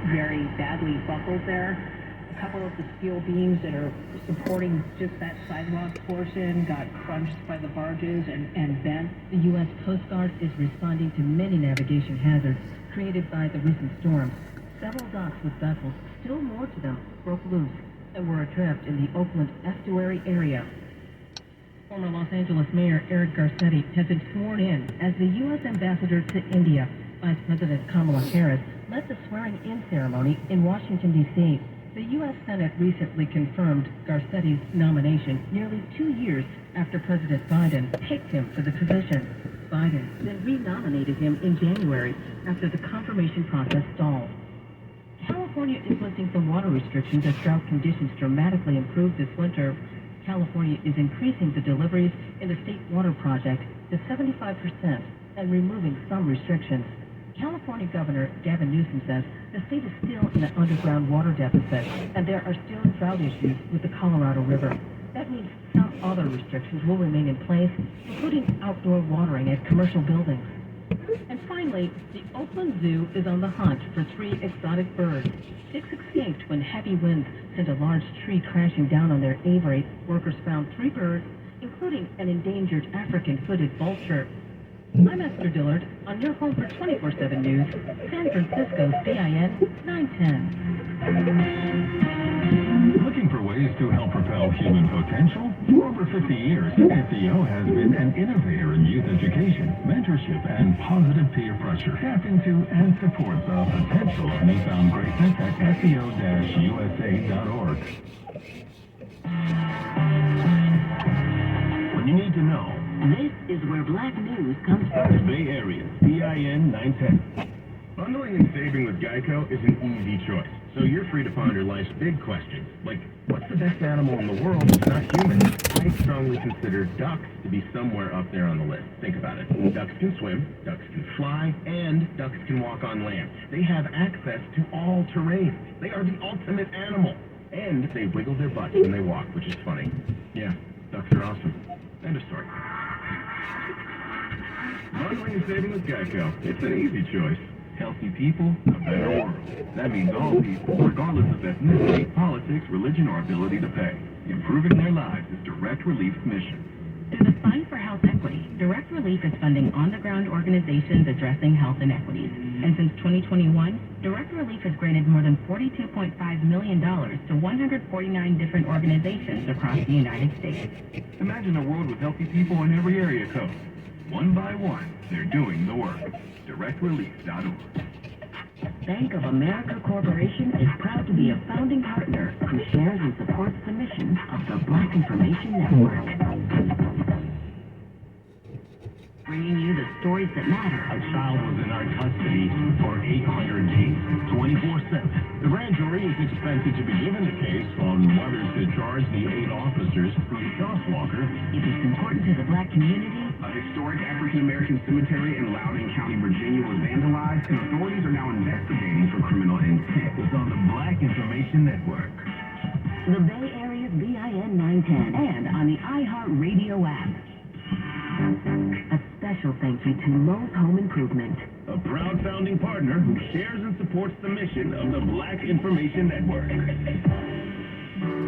very badly buckled there. A couple of the steel beams that are supporting just that sidewalk portion got crunched by the barges and bent. The U.S. Coast Guard is responding to many navigation hazards created by the recent storms. Several docks with vessels, still more to them, broke loose and were adrift in the Oakland estuary area. Former Los Angeles Mayor Eric Garcetti has been sworn in as the U.S. ambassador to India. Vice President Kamala Harris led the swearing-in ceremony in Washington, D.C. The U.S. Senate recently confirmed Garcetti's nomination nearly 2 years after President Biden picked him for the position. Biden then renominated him in January after the confirmation process stalled. California is lifting some water restrictions as drought conditions dramatically improved this winter. California is increasing the deliveries in the state water project to 75% and removing some restrictions. California Governor Gavin Newsom says the state is still in an underground water deficit and there are still drought issues with the Colorado River. That means some other restrictions will remain in place, including outdoor watering at commercial buildings. And finally, the Oakland Zoo is on the hunt for 3 exotic birds. 6 escaped when heavy winds sent a large tree crashing down on their aviary. Workers found 3 birds, including an endangered African-footed vulture. I'm Esther Dillard on your home for 24/7 News, San Francisco CIN 910. Looking for ways to help propel human potential? For over 50 years, SEO has been an innovator in youth education, mentorship, and positive peer pressure. Tap into and support the potential of newfound greatness at SEO-USA.org. When you need to know, this is where Black News comes first. Bay Area, CIN 910. Bundling and saving with Geico is an easy choice, so you're free to ponder life's big questions, like what's the best animal in the world that's not human? I strongly consider ducks to be somewhere up there on the list. Think about it. Ducks can swim, ducks can fly, and ducks can walk on land. They have access to all terrain. They are the ultimate animal. And they wiggle their butts when they walk, which is funny. Yeah, ducks are awesome. End of story. Bundling and saving with Geico. It's an easy choice. Healthy people, a better world. That means all people, regardless of ethnicity, politics, religion, or ability to pay. Improving their lives is Direct Relief's mission. Through the Fund for Health Equity, Direct Relief is funding on-the-ground organizations addressing health inequities. And since 2021, Direct Relief has granted more than $42.5 million to 149 different organizations across the United States. Imagine a world with healthy people in every area code. One by one, they're doing the work. DirectRelief.org. Bank of America Corporation is proud to be a founding partner who shares and supports the mission of the Black Information Network. Bringing you the stories that matter. A child was in our custody for 800 days, 24/7. The grand jury is expected to be given a case on whether to charge the 8 officers who shot Walker. If it's important to the Black community, A historic African-American cemetery in Loudoun County, Virginia was vandalized, and authorities are now investigating for criminal intent. It's on the Black Information Network. the Bay Area's BIN 910, and on the iHeartRadio app. A special thank you to Lowe's Home Improvement, A proud founding partner who shares and supports the mission of the Black Information Network.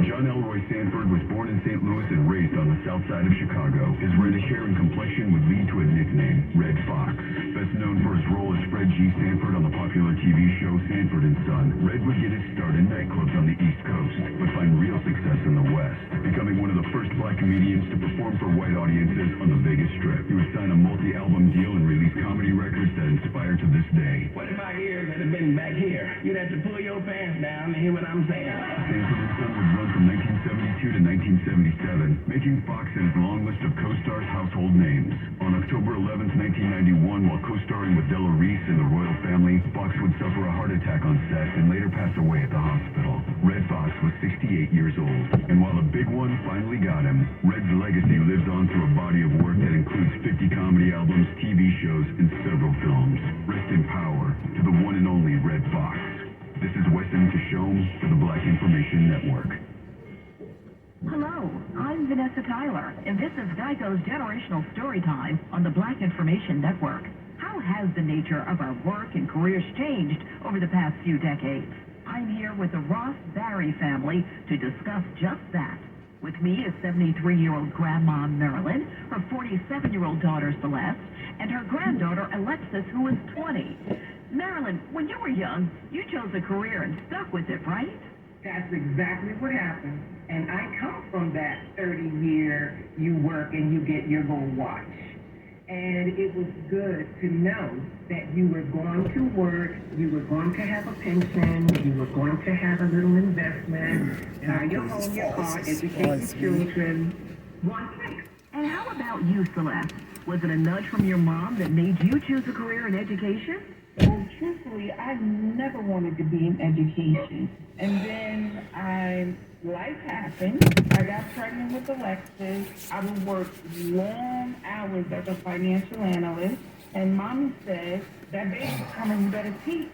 John Elroy Sanford was born in St. Louis and raised on the south side of Chicago. His reddish hair and complexion would lead to a nickname, Red Fox. Best known for his role as Fred G. Sanford on the popular TV show Sanford and Son, Red would get his start in nightclubs on the East Coast, but find real success in the West, becoming one of the first Black comedians to perform for white audiences on the Vegas Strip. He would sign a multi-album deal and release comedy records that inspire to this day. What if my ears had been back here? You'd have to pull your pants down to hear what I'm saying. Sanford and Son would run from 1972 to 1977, making Foxx in his long list of co-stars household names. On October 11, 1991, while co-starring with Della Reese and the royal family, Foxx would suffer a heart attack on set and later pass away at the hospital. Red Fox was 68 years old, and while a big one finally got him, Red's legacy lives on through a body of work that includes 50 comedy albums, TV shows, and several films. Rest in power to the one and only Red Fox. This is Weston Kishome for the Black Information Network. Hello, I'm Vanessa Tyler, and this is Geico's Generational Storytime on the Black Information Network. How How has the nature of our work and careers changed over the past few decades? I'm here with the Ross Barry family to discuss just that. With me is 73-year-old Grandma Marilyn, her 47-year-old daughter Celeste, and her granddaughter Alexis, who is 20. Marilyn, when you were young, you chose a career and stuck with it, right? That's exactly what happened. And I come from that 30-year, you work and you get your little watch. And it was good to know that you were going to work, you were going to have a pension, you were going to have a little investment, buy your home, your car, educate your children. One place. And how about you, Celeste? Was it a nudge from your mom that made you choose a career in education? Well, truthfully, I never wanted to be in education. And then life happened. I got pregnant with Alexis. I would work long hours as a financial analyst. And Mommy said, that baby's coming, you better teach.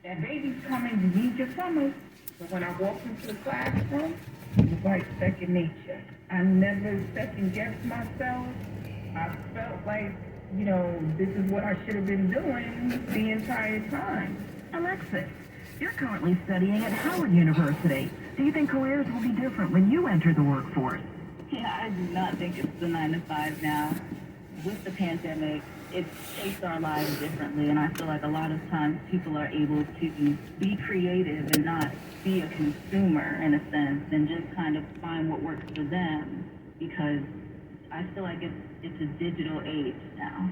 That baby's coming, you need your summers. So when I walked into the classroom, it was like second nature. I never second-guessed myself. I felt like, this is what I should have been doing the entire time. Alexis, you're currently studying at Howard University. Do you think careers will be different when you enter the workforce? Yeah, I do not think it's the 9 to 5 now. With the pandemic, it's shaped our lives differently, and I feel like a lot of times people are able to be creative and not be a consumer in a sense, and just kind of find what works for them, because I feel like it's a digital age now.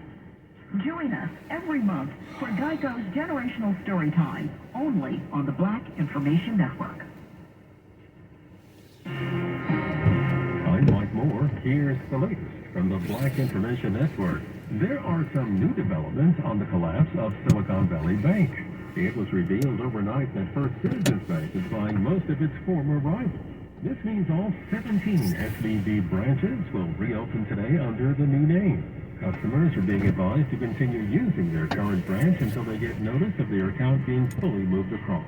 Join us every month for Geico's Generational Story Time, only on the Black Information Network. I'm Mike Moore. Here's the latest from the Black Information Network. There are some new developments on the collapse of Silicon Valley Bank. It was revealed overnight that First Citizens Bank is buying most of its former rivals. This means all 17 SVB branches will reopen today under the new name. Customers are being advised to continue using their current branch until they get notice of their account being fully moved across.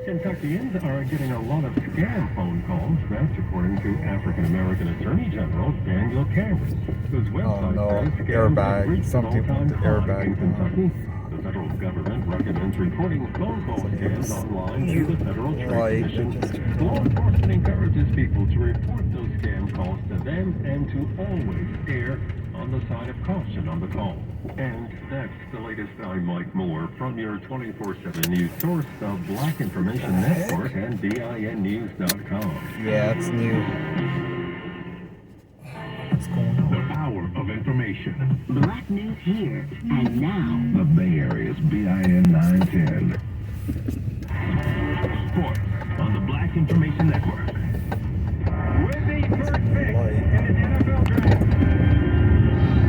Kentuckians are getting a lot of scam phone calls, that's according to African-American Attorney General Daniel Cameron, whose website says scams have reached an all-time high in Kentucky. The federal government recommends reporting phone call scams online to the Federal Trade Commission. Law enforcement encourages people to report those scam calls to them and to always err on the side of caution on the call. And that's the latest. I'm Mike Moore from your 24/7 news source, the Black Information Network and BINnews.com. Yeah, it's new. What's going on? The power of information. Black news here and now. The Bay Area's BIN 910. Sports on the Black Information Network. With the first pick in the NFL draft,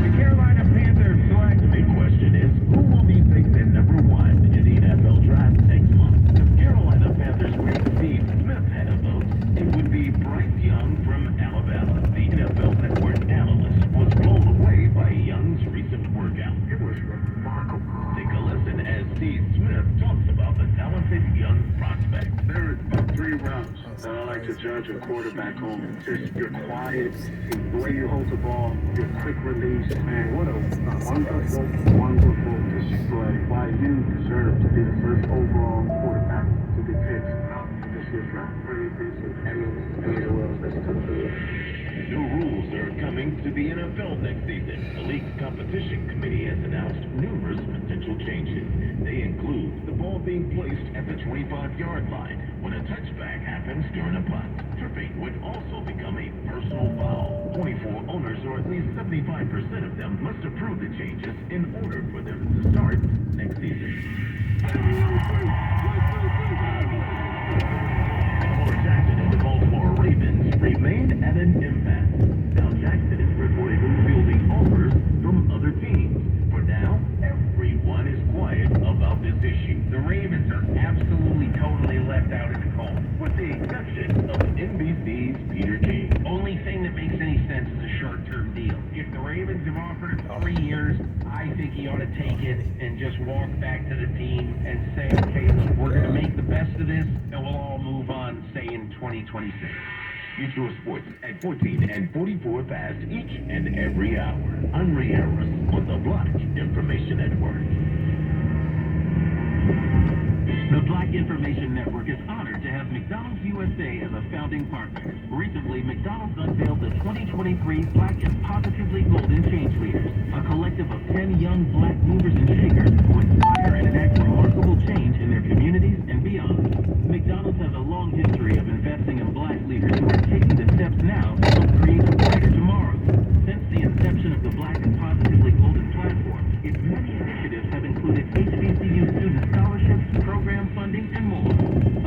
the Carolina Panthers select. The big question is, who will be picked at number 1 in the NFL draft next month? The Carolina Panthers pick Steve Smith had a vote. It would be Bryce Young from Alabama. The NFL Network analyst was blown away by Young's recent workout. It was remarkable. Take a listen as Steve Smith talks about the talented young prospect. There are 3 routes that I like to judge a quarterback on. Just your quiet, the way you hold the ball, your quick release, and what a wonderful display. Why you deserve to be the first overall quarterback to be picked this year's draft. Really appreciate it. Any of the world that's took to it. New rules are coming to the NFL next season. The league's competition committee has announced numerous potential changes. They include the ball being placed at the 25-yard line when a touchback happens during a punt. Tripping would also become a personal foul. 24 owners, or at least 75% of them, must approve the changes in order for them to start next season. Lamar Jackson and the Baltimore Ravens remain at an impasse. Now Jackson is reportedly fielding offers from other teams. For now, everyone is quiet about this issue. The Ravens are absolutely totally left out of the call, with the exception of NBC's Peter King. Only thing that makes any sense is a short-term deal. If the Ravens have offered him 3 years, I think he ought to take it and just walk back to the team and say, okay, look, we're going to make the best of this, and we'll all move on, say, in 2026. Get your sports at 14 and 44 fast each and every hour. Unreal on the Black Information Network. The Black Information Network is honored to have McDonald's USA as a founding partner. Recently, McDonald's unveiled the 2023 Black and Positively Golden Change Leaders, a collective of 10 young Black movers and shakers who inspire and enact remarkable change in their communities and beyond. McDonald's has a long history of investing in Black leaders who are taking the steps now to help create a brighter tomorrow. Since the inception of the Black and Positively Golden platform, its many initiatives have included HBCU student scholarships, program funding, and more.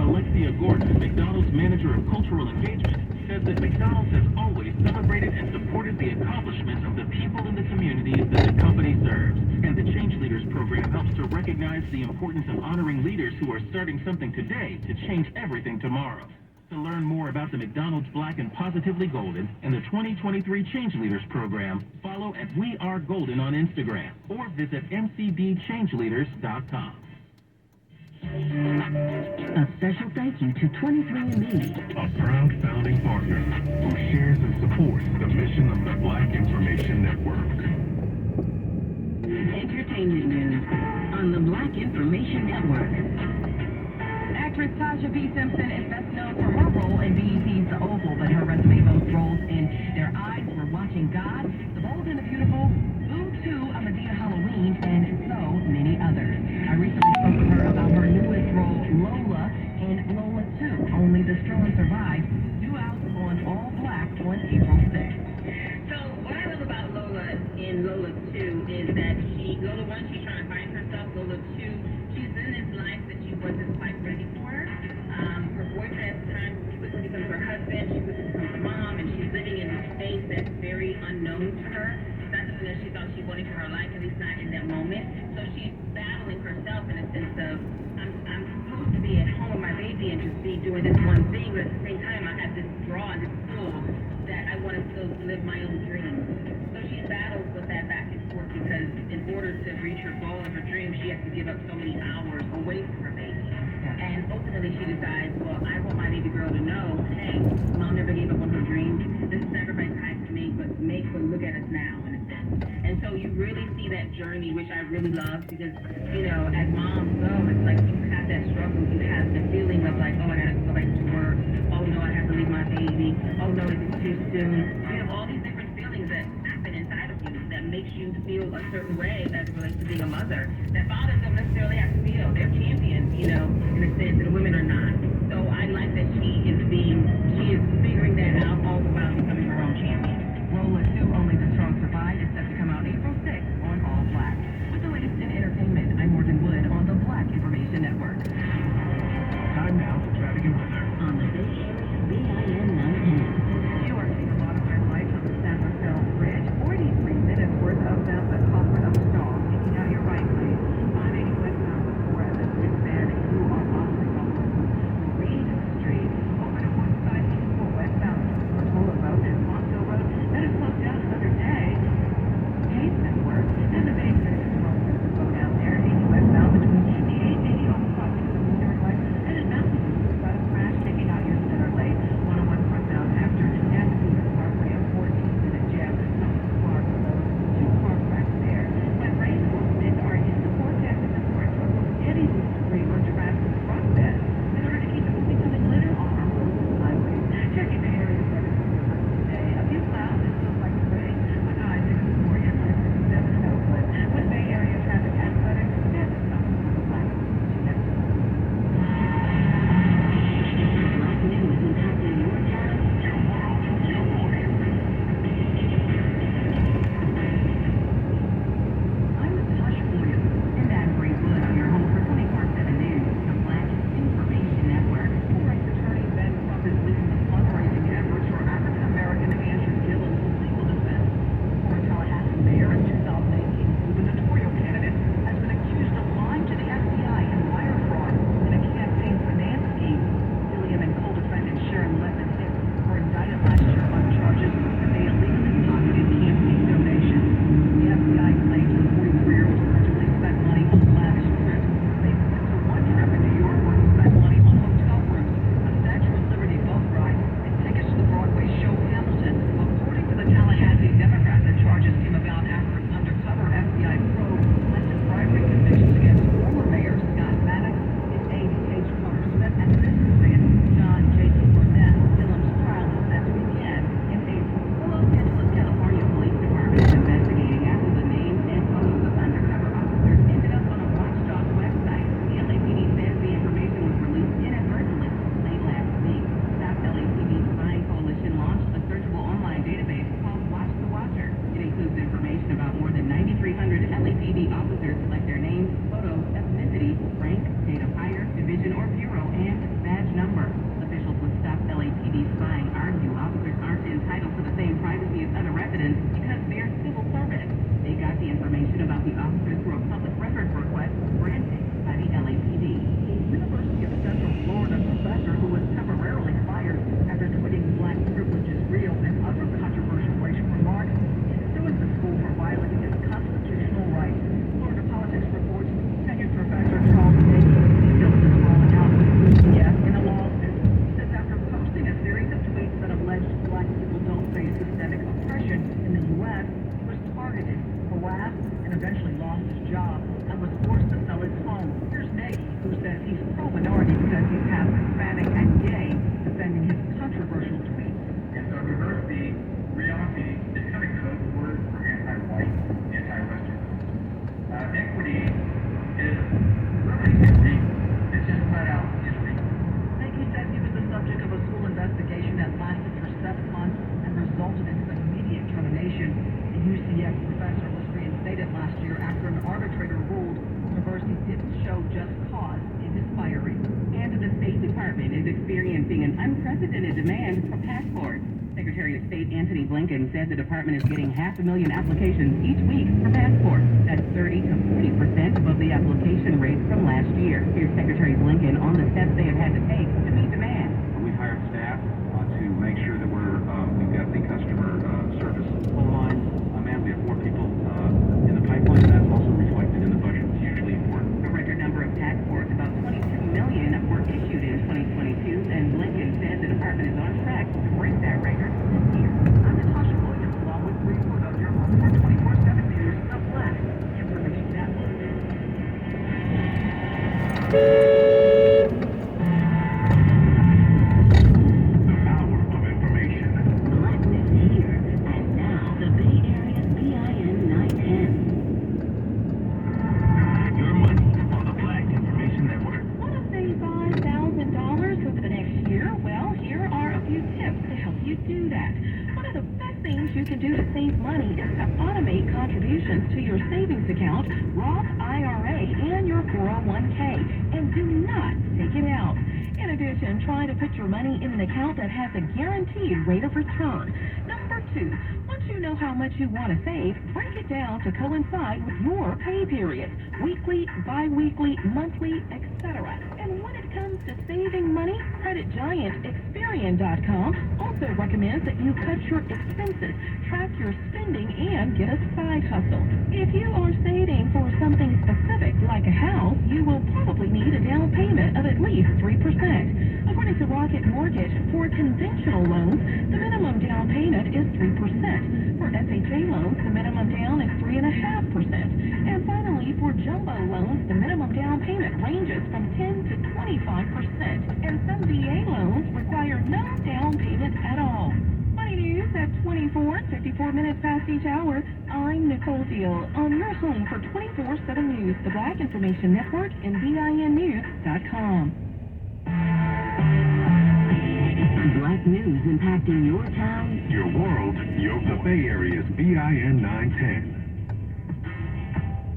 Alexia Gordon, McDonald's Manager of Cultural Engagement, says that McDonald's has always celebrated and supported the accomplishments of the people in the communities that the company serves. And the Change Leaders program helps to recognize the importance of honoring leaders who are starting something today to change everything tomorrow. To learn more about the McDonald's Black and Positively Golden and the 2023 Change Leaders program, follow at We Are Golden on Instagram or visit mcbchangeleaders.com. A special thank you to 23andMe. A proud founding partner who shares and supports the mission of the Black Information Network. Entertainment news on the Black Information Network. Actress Tasha P. Simpson is best known for her role in BET's The Oval, but her resume boasts roles in Their Eyes Were Watching God, The Bold and the Beautiful, Boo 2, A Medea Halloween, and so many others. I recently spoke with her about her newest role, Lola, in Lola 2, Only the Strong Survive, due out on All Black on April 6th. So what I love about Lola in Lola 2 is that Lola 1, she's trying to find herself. Lola 2, she's in this life that she wasn't quite ready for. Her boyfriend at the time quickly becomes her husband. She quickly becomes a mom, and she's living in a space that's very unknown to her. It's not something that she thought she wanted for her life, at least not in that moment. So she's battling herself in a sense of, I'm supposed to be at home with my baby and just be doing this one thing, but at the same time, I have this draw and this pull that I want to still live my own dreams. So she battles with that back and forth because in order to reach her goal of her dream, she has to give up so many hours away from her baby. And ultimately she decides, well, I want my baby girl to know, hey, mom never gave up on her dreams. This sacrifice I had to make, but look at us now in a sense. And so you really see that journey, which I really love because, you know, as moms go, it's like you have that struggle, you have the feeling of like, oh, I gotta go back to work. Oh no, I have to leave my baby. Oh no, it's too soon. You have all these different feelings that happen inside of you that makes you feel a certain way as it relates to being a mother that fathers don't necessarily have to feel. They're champions, you know, in a sense, and women are not. So I like that she is figuring that out all the while becoming her own champion. Lola 2, Only the Strong Survive is set to come out April 6th on All Black. With the latest in entertainment, I'm Morgan Wood on the Black Information Network. Time now for traffic and weather. On the Bay Area, BIN 910. You are seeing a lot of red lights on the San Rafael Bridge. 43 minutes worth of them, but culprit of stall taking out your right lane. unprecedented demand for passports. Secretary of State Antony Blinken said the department is getting 500,000 applications each week for passports. That's 30 to 40% above the application rate from last year. Here's Secretary Blinken on the steps they have had to take to meet demand. We've hired staff to make sure that we've got the customer service phone lines manned. We have 4 people in the pipeline, and that's also reflected in the budget. It's hugely important. A record number of passports, about 22 million, were issued in 2022, and Blinken said the department is on track to break that record this year. I'm Natasha Williams, along with Redwood of your home for 24/7 News, the Black Information Network. The power of information. Black News here, and now the Bay Area's BIN 910. Your money on the Black Information Network. Want to save $5,000 over the next year? Well, here are a few tips to help you do that. One of the best things you can do to save money is to automate contributions to your savings account, Roth IRA, and your 401k, and do not take it out. In addition, try to put your money in an account that has a guaranteed rate of return. Number 2, once you know how much you want to save, break it down to coincide with your pay periods, weekly, bi-weekly, monthly, etc. And when it comes to saving money, credit giant Experian.com also recommends that you cut your expenses, track your spending, and get a side hustle. If you are saving for something specific, like a house, you will probably need a down payment of at least 3%. According to Rocket Mortgage, for conventional loans, the minimum down payment is 3%. For FHA loans, the minimum down is 3.5%. And finally, for jumbo loans, the minimum down payment ranges from 10 to 25%. And some VA loans require no down payment at all. Money News at 24 and 54 minutes past each hour. I'm Nicole Deal on your home for 24/7 News, the Black Information Network, and BINnews.com. Black news impacting your town, Your world, the Bay Area's BIN 910.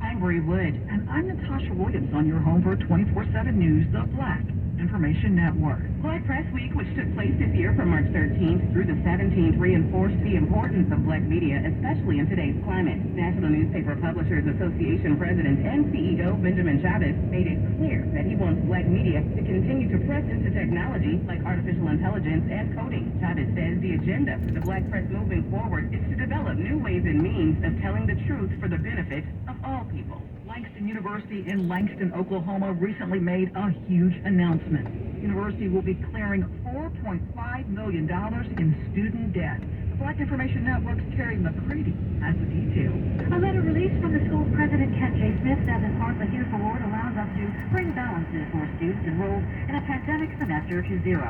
I'm Bree Wood, and I'm Natasha Williams on your home for 24/7 News, the Black Information Network. Black Press Week, which took place this year from March 13th through the 17th, reinforced the importance of black media, especially in today's climate. National Newspaper Publishers Association President and CEO Benjamin Chavez made it clear that he wants black media to continue to press into technology like artificial intelligence and coding. Chavez says the agenda for the black press moving forward is to develop new ways and means of telling the truth for the benefit of all people. Langston University in Langston, Oklahoma recently made a huge announcement. University will be clearing $4.5 million in student debt. The Black Information Network's Terry McCready has the details. A letter released from the school's president, Kent J. Smith, says in part the Here Award allows us to bring balances for students enrolled in a pandemic semester to zero.